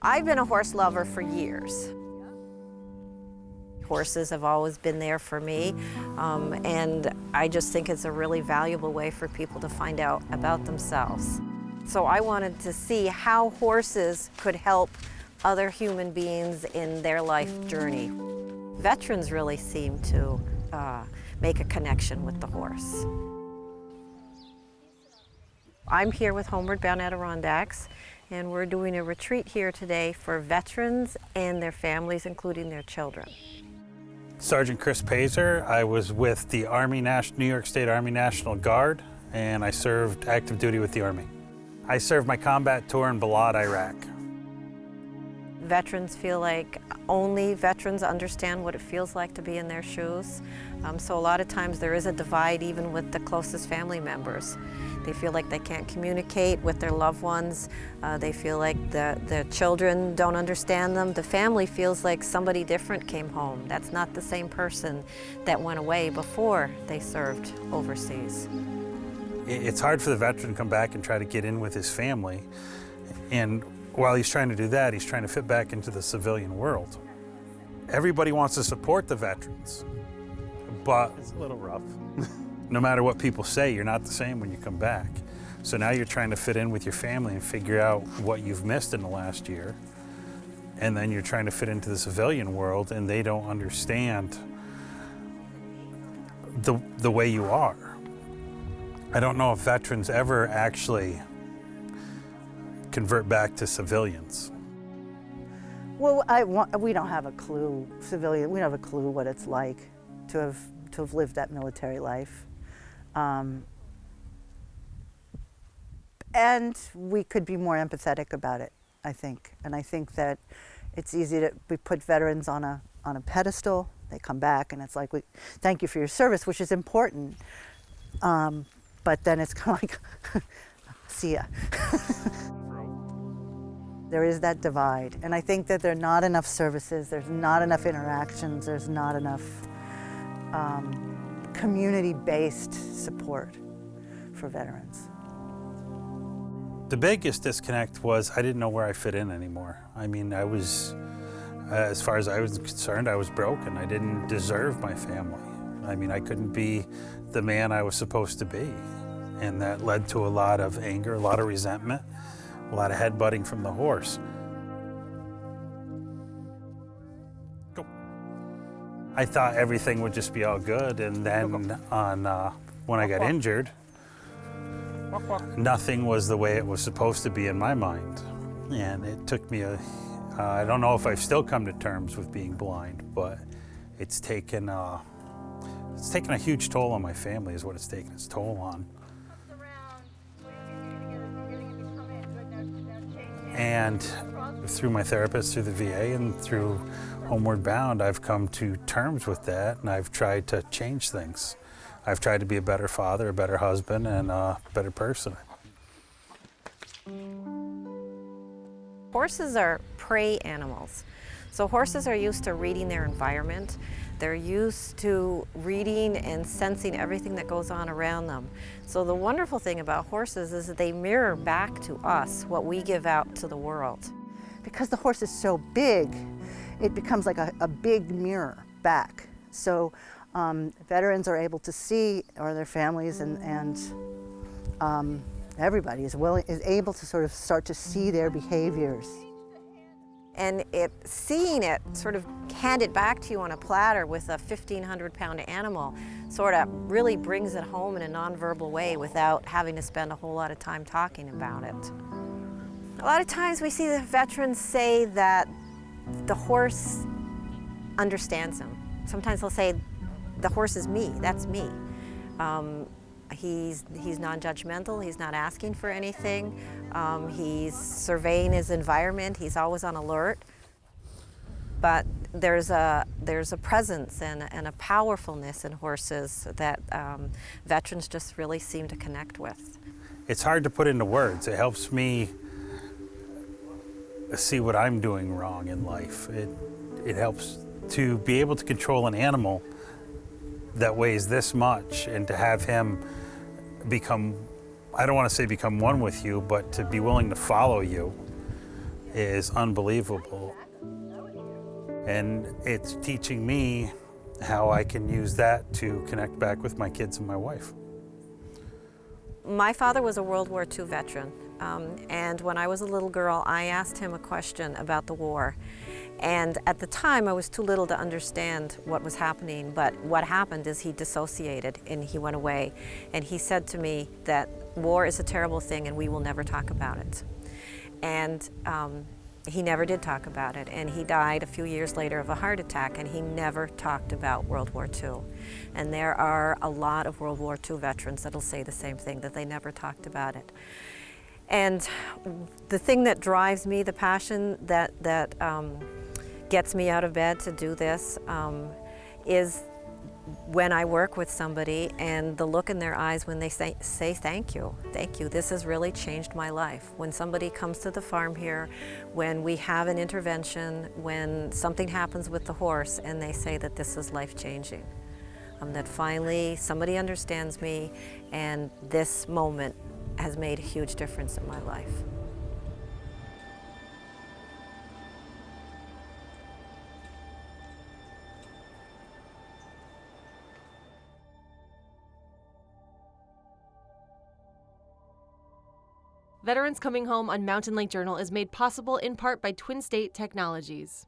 I've been a horse lover for years. Horses have always been there for me, and I just think it's a really valuable way for people to find out about themselves. So I wanted to see how horses could help other human beings in their life journey. Veterans really seem to make a connection with the horse. I'm here with Homeward Bound Adirondacks, and we're doing a retreat here today for veterans and their families, including their children. Sergeant Chris Pazer. I was with the New York State Army National Guard, and I served active duty with the Army. I served my combat tour in Balad, Iraq. Veterans feel like only veterans understand what it feels like to be in their shoes. So a lot of times there is a divide even with the closest family members. They feel like they can't communicate with their loved ones. They feel like the children don't understand them. The family feels like somebody different came home. That's not the same person that went away before they served overseas. It's hard for the veteran to come back and try to get in with his family. And while he's trying to do that, he's trying to fit back into the civilian world. Everybody wants to support the veterans, but it's a little rough. No matter what people say, you're not the same when you come back. So now you're trying to fit in with your family and figure out what you've missed in the last year. And then you're trying to fit into the civilian world, and they don't understand the way you are. I don't know if veterans ever actually convert back to civilians. Well, we don't have a clue, civilian. We don't have a clue what it's like to have lived that military life, and we could be more empathetic about it, I think. And I think that it's easy to we put veterans on a pedestal. They come back, and it's like, thank you for your service, which is important. But then it's kind of like, see ya. There is that divide, and I think that there are not enough services, there's not enough interactions, there's not enough community-based support for veterans. The biggest disconnect was I didn't know where I fit in anymore. I mean, I was, as far as I was concerned, I was broken. I didn't deserve my family. I mean, I couldn't be the man I was supposed to be, and that led to a lot of anger, a lot of resentment, a lot of headbutting from the horse. Go. I thought everything would just be all good, and then when I got injured, nothing was the way it was supposed to be in my mind. And it took me I don't know if I've still come to terms with being blind, but it's taken a huge toll on my family is what it's taken its toll on. And through my therapist, through the VA, and through Homeward Bound, I've come to terms with that, and I've tried to change things. I've tried to be a better father, a better husband, and a better person. Horses are prey animals. So horses are used to reading their environment. They're used to reading and sensing everything that goes on around them. So the wonderful thing about horses is that they mirror back to us what we give out to the world. Because the horse is so big, it becomes like a big mirror back. So veterans are able to see, or their families and everybody is able to sort of start to see their behaviors. And seeing it sort of handed back to you on a platter with a 1,500-pound animal sort of really brings it home in a nonverbal way without having to spend a whole lot of time talking about it. A lot of times we see the veterans say that the horse understands them. Sometimes they'll say, the horse is me, that's me. He's non-judgmental, he's not asking for anything, he's surveying his environment, he's always on alert. But there's a presence and a powerfulness in horses that veterans just really seem to connect with. It's hard to put into words. It helps me see what I'm doing wrong in life. It helps to be able to control an animal that weighs this much and to have him become, I don't want to say become one with you, but to be willing to follow you is unbelievable. And it's teaching me how I can use that to connect back with my kids and my wife. My father was a World War II veteran, and when I was a little girl, I asked him a question about the war. And at the time, I was too little to understand what was happening, but what happened is he dissociated and he went away. And he said to me that war is a terrible thing and we will never talk about it. And he never did talk about it. And he died a few years later of a heart attack, and he never talked about World War II. And there are a lot of World War II veterans that'll say the same thing, that they never talked about it. And the thing that drives me, the passion that gets me out of bed to do this is when I work with somebody and the look in their eyes when they say thank you, this has really changed my life. When somebody comes to the farm here, when we have an intervention, when something happens with the horse and they say that this is life-changing, that finally somebody understands me and this moment has made a huge difference in my life. Veterans Coming Home on Mountain Lake Journal is made possible in part by Twin State Technologies.